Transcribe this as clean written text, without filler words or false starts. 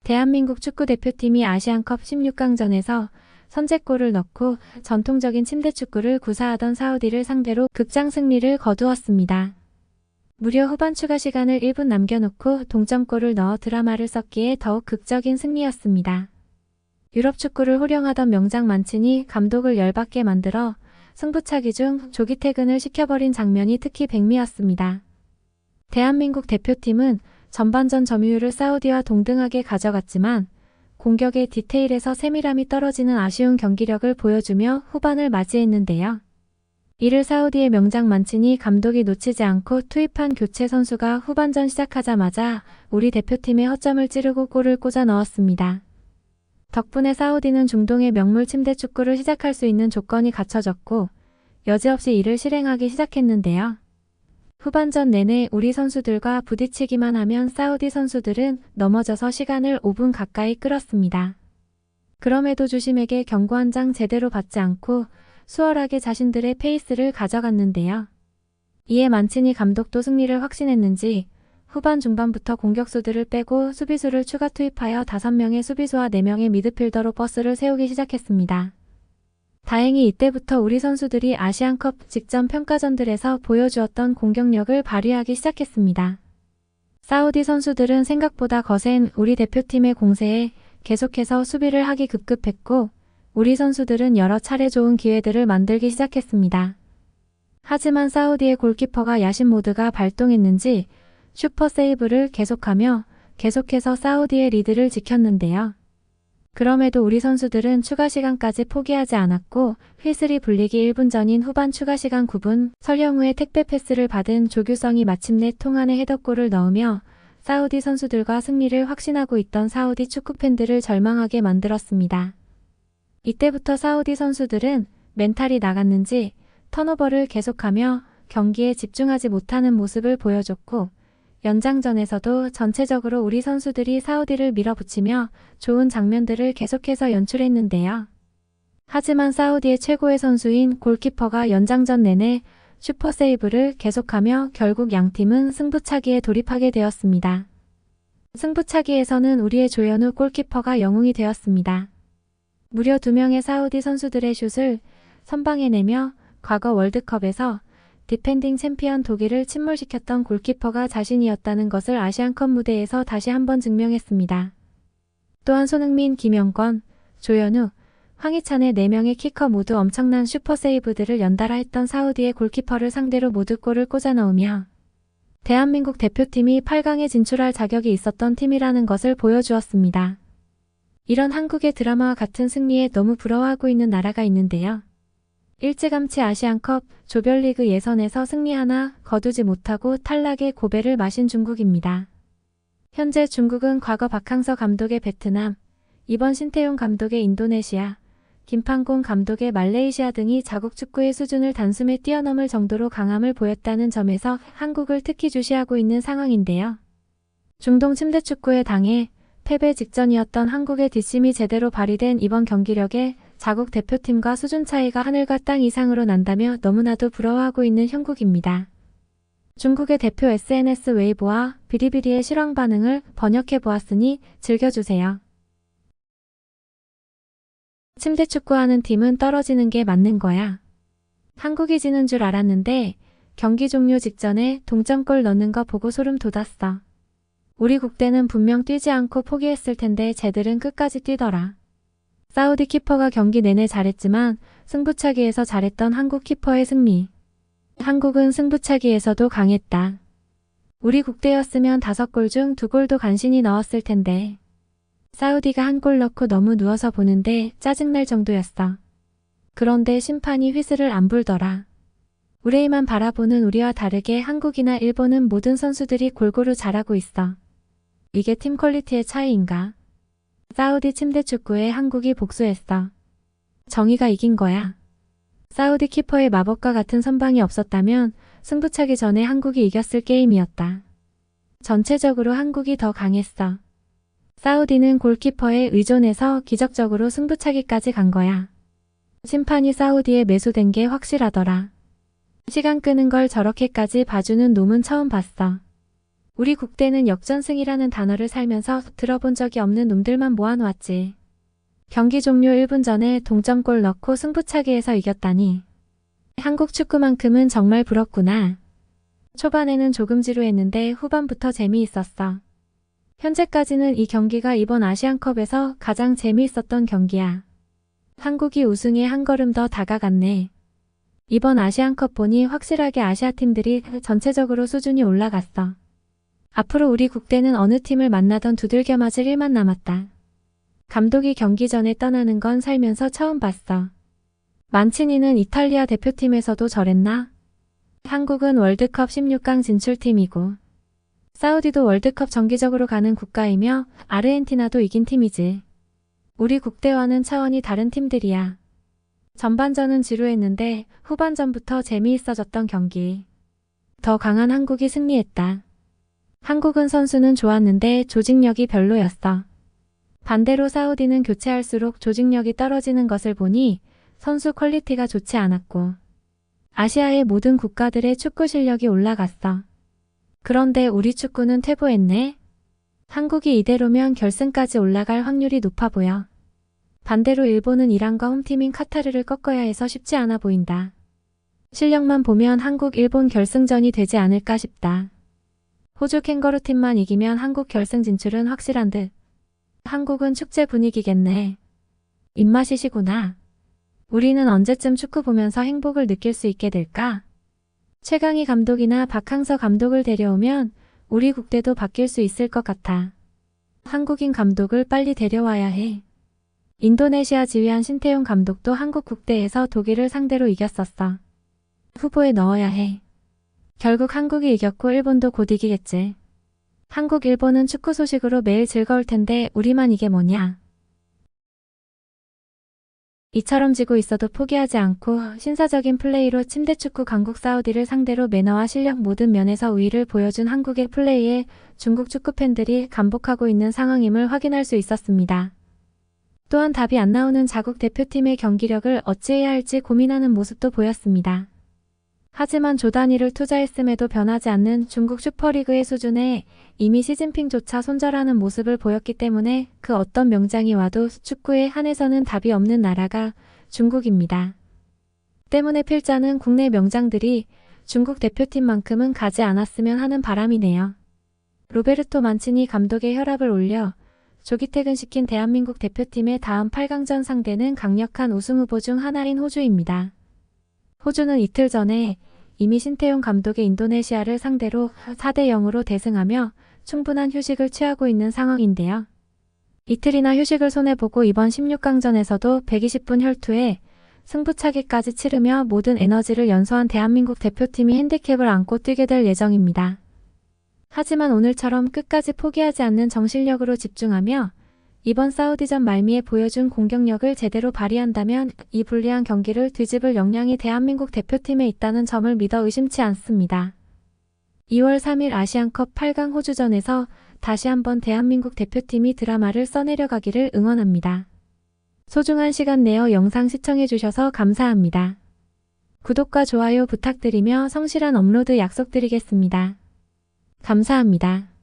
대한민국 축구대표팀이 아시안컵 16강전에서 선제골을 넣고 전통적인 침대축구를 구사하던 사우디를 상대로 극장 승리를 거두었습니다. 무려 후반 추가 시간을 1분 남겨놓고 동점골을 넣어 드라마를 썼기에 더욱 극적인 승리였습니다. 유럽 축구를 호령하던 명장 만치니 감독을 열받게 만들어 승부차기 중 조기 퇴근을 시켜버린 장면이 특히 백미였습니다. 대한민국 대표팀은 전반전 점유율을 사우디와 동등하게 가져갔지만 공격의 디테일에서 세밀함이 떨어지는 아쉬운 경기력을 보여주며 후반을 맞이했는데요. 이를 사우디의 명장 만치니 감독이 놓치지 않고 투입한 교체 선수가 후반전 시작하자마자 우리 대표팀의 허점을 찌르고 골을 꽂아 넣었습니다. 덕분에 사우디는 중동의 명물 침대 축구를 시작할 수 있는 조건이 갖춰졌고 여지없이 이를 실행하기 시작했는데요. 후반전 내내 우리 선수들과 부딪히기만 하면 사우디 선수들은 넘어져서 시간을 5분 가까이 끌었습니다. 그럼에도 주심에게 경고 한 장 제대로 받지 않고 수월하게 자신들의 페이스를 가져갔는데요. 이에 만치니 감독도 승리를 확신했는지 후반 중반부터 공격수들을 빼고 수비수를 추가 투입하여 5명의 수비수와 4명의 미드필더로 버스를 세우기 시작했습니다. 다행히 이때부터 우리 선수들이 아시안컵 직전 평가전들에서 보여주었던 공격력을 발휘하기 시작했습니다. 사우디 선수들은 생각보다 거센 우리 대표팀의 공세에 계속해서 수비를 하기 급급했고 우리 선수들은 여러 차례 좋은 기회들을 만들기 시작했습니다. 하지만 사우디의 골키퍼가 야신 모드가 발동했는지 슈퍼 세이브를 계속하며 계속해서 사우디의 리드를 지켰는데요. 그럼에도 우리 선수들은 추가 시간까지 포기하지 않았고 휘슬이 불리기 1분 전인 후반 추가 시간 9분 설영우의 택배 패스를 받은 조규성이 마침내 통안의 헤더골을 넣으며 사우디 선수들과 승리를 확신하고 있던 사우디 축구팬들을 절망하게 만들었습니다. 이때부터 사우디 선수들은 멘탈이 나갔는지 턴오버를 계속하며 경기에 집중하지 못하는 모습을 보여줬고 연장전에서도 전체적으로 우리 선수들이 사우디를 밀어붙이며 좋은 장면들을 계속해서 연출했는데요. 하지만 사우디의 최고의 선수인 골키퍼가 연장전 내내 슈퍼세이브를 계속하며 결국 양팀은 승부차기에 돌입하게 되었습니다. 승부차기에서는 우리의 조현우 골키퍼가 영웅이 되었습니다. 무려 2명의 사우디 선수들의 슛을 선방해내며 과거 월드컵에서 디펜딩 챔피언 독일을 침몰시켰던 골키퍼가 자신이었다는 것을 아시안컵 무대에서 다시 한번 증명했습니다. 또한 손흥민, 김영권, 조현우, 황희찬의 4명의 키커 모두 엄청난 슈퍼세이브들을 연달아 했던 사우디의 골키퍼를 상대로 모두 골을 꽂아 넣으며 대한민국 대표팀이 8강에 진출할 자격이 있었던 팀이라는 것을 보여주었습니다. 이런 한국의 드라마와 같은 승리에 너무 부러워하고 있는 나라가 있는데요. 일찌감치 아시안컵 조별리그 예선에서 승리 하나 거두지 못하고 탈락의 고배를 마신 중국입니다. 현재 중국은 과거 박항서 감독의 베트남, 이번 신태용 감독의 인도네시아, 김판공 감독의 말레이시아 등이 자국 축구의 수준을 단숨에 뛰어넘을 정도로 강함을 보였다는 점에서 한국을 특히 주시하고 있는 상황인데요. 중동 침대축구에 당해 패배 직전이었던 한국의 뒷심이 제대로 발휘된 이번 경기력에 자국 대표팀과 수준 차이가 하늘과 땅 이상으로 난다며 너무나도 부러워하고 있는 형국입니다. 중국의 대표 SNS 웨이보와 비리비리의 실황 반응을 번역해 보았으니 즐겨주세요. 침대 축구하는 팀은 떨어지는 게 맞는 거야. 한국이 지는 줄 알았는데 경기 종료 직전에 동점골 넣는 거 보고 소름 돋았어. 우리 국대는 분명 뛰지 않고 포기했을 텐데 쟤들은 끝까지 뛰더라. 사우디 키퍼가 경기 내내 잘했지만 승부차기에서 잘했던 한국 키퍼의 승리. 한국은 승부차기에서도 강했다. 우리 국대였으면 5골 중 2골도 간신히 넣었을 텐데. 사우디가 1골 넣고 너무 누워서 보는데 짜증날 정도였어. 그런데 심판이 휘슬을 안 불더라. 우레이만 바라보는 우리와 다르게 한국이나 일본은 모든 선수들이 골고루 잘하고 있어. 이게 팀 퀄리티의 차이인가? 사우디 침대 축구에 한국이 복수했어. 정의가 이긴 거야. 사우디 키퍼의 마법과 같은 선방이 없었다면 승부차기 전에 한국이 이겼을 게임이었다. 전체적으로 한국이 더 강했어. 사우디는 골키퍼에 의존해서 기적적으로 승부차기까지 간 거야. 심판이 사우디에 매수된 게 확실하더라. 시간 끄는 걸 저렇게까지 봐주는 놈은 처음 봤어. 우리 국대는 역전승이라는 단어를 살면서 들어본 적이 없는 놈들만 모아놓았지. 경기 종료 1분 전에 동점골 넣고 승부차기에서 이겼다니. 한국 축구만큼은 정말 부럽구나. 초반에는 조금 지루했는데 후반부터 재미있었어. 현재까지는 이 경기가 이번 아시안컵에서 가장 재미있었던 경기야. 한국이 우승에 한 걸음 더 다가갔네. 이번 아시안컵 보니 확실하게 아시아 팀들이 전체적으로 수준이 올라갔어. 앞으로 우리 국대는 어느 팀을 만나던 두들겨 맞을 일만 남았다. 감독이 경기 전에 떠나는 건 살면서 처음 봤어. 만치니는 이탈리아 대표팀에서도 저랬나? 한국은 월드컵 16강 진출팀이고 사우디도 월드컵 정기적으로 가는 국가이며 아르헨티나도 이긴 팀이지. 우리 국대와는 차원이 다른 팀들이야. 전반전은 지루했는데 후반전부터 재미있어졌던 경기. 더 강한 한국이 승리했다. 한국은 선수는 좋았는데 조직력이 별로였어. 반대로 사우디는 교체할수록 조직력이 떨어지는 것을 보니 선수 퀄리티가 좋지 않았고 아시아의 모든 국가들의 축구 실력이 올라갔어. 그런데 우리 축구는 퇴보했네. 한국이 이대로면 결승까지 올라갈 확률이 높아 보여. 반대로 일본은 이란과 홈팀인 카타르를 꺾어야 해서 쉽지 않아 보인다. 실력만 보면 한국 일본 결승전이 되지 않을까 싶다. 호주 캥거루팀만 이기면 한국 결승 진출은 확실한 듯. 한국은 축제 분위기겠네. 입맛이시구나. 우리는 언제쯤 축구 보면서 행복을 느낄 수 있게 될까? 최강희 감독이나 박항서 감독을 데려오면 우리 국대도 바뀔 수 있을 것 같아. 한국인 감독을 빨리 데려와야 해. 인도네시아 지휘한 신태용 감독도 한국 국대에서 독일을 상대로 이겼었어. 후보에 넣어야 해. 결국 한국이 이겼고 일본도 곧 이기겠지. 한국, 일본은 축구 소식으로 매일 즐거울 텐데 우리만 이게 뭐냐. 이처럼 지고 있어도 포기하지 않고 신사적인 플레이로 침대축구 강국 사우디를 상대로 매너와 실력 모든 면에서 우위를 보여준 한국의 플레이에 중국 축구팬들이 감복하고 있는 상황임을 확인할 수 있었습니다. 또한 답이 안 나오는 자국 대표팀의 경기력을 어찌해야 할지 고민하는 모습도 보였습니다. 하지만 조 단위를 투자했음에도 변하지 않는 중국 슈퍼리그의 수준에 이미 시진핑조차 손절하는 모습을 보였기 때문에 그 어떤 명장이 와도 축구에 한해서는 답이 없는 나라가 중국입니다. 때문에 필자는 국내 명장들이 중국 대표팀만큼은 가지 않았으면 하는 바람이네요. 로베르토 만치니 감독의 혈압을 올려 조기 퇴근시킨 대한민국 대표팀의 다음 8강전 상대는 강력한 우승 후보 중 하나인 호주입니다. 호주는 이틀 전에 이미 신태용 감독의 인도네시아를 상대로 4대 0으로 대승하며 충분한 휴식을 취하고 있는 상황인데요. 이틀이나 휴식을 손해보고 이번 16강전에서도 120분 혈투에 승부차기까지 치르며 모든 에너지를 연소한 대한민국 대표팀이 핸디캡을 안고 뛰게 될 예정입니다. 하지만 오늘처럼 끝까지 포기하지 않는 정신력으로 집중하며 이번 사우디전 말미에 보여준 공격력을 제대로 발휘한다면 이 불리한 경기를 뒤집을 역량이 대한민국 대표팀에 있다는 점을 믿어 의심치 않습니다. 2월 3일 아시안컵 8강 호주전에서 다시 한번 대한민국 대표팀이 드라마를 써내려가기를 응원합니다. 소중한 시간 내어 영상 시청해주셔서 감사합니다. 구독과 좋아요 부탁드리며 성실한 업로드 약속드리겠습니다. 감사합니다.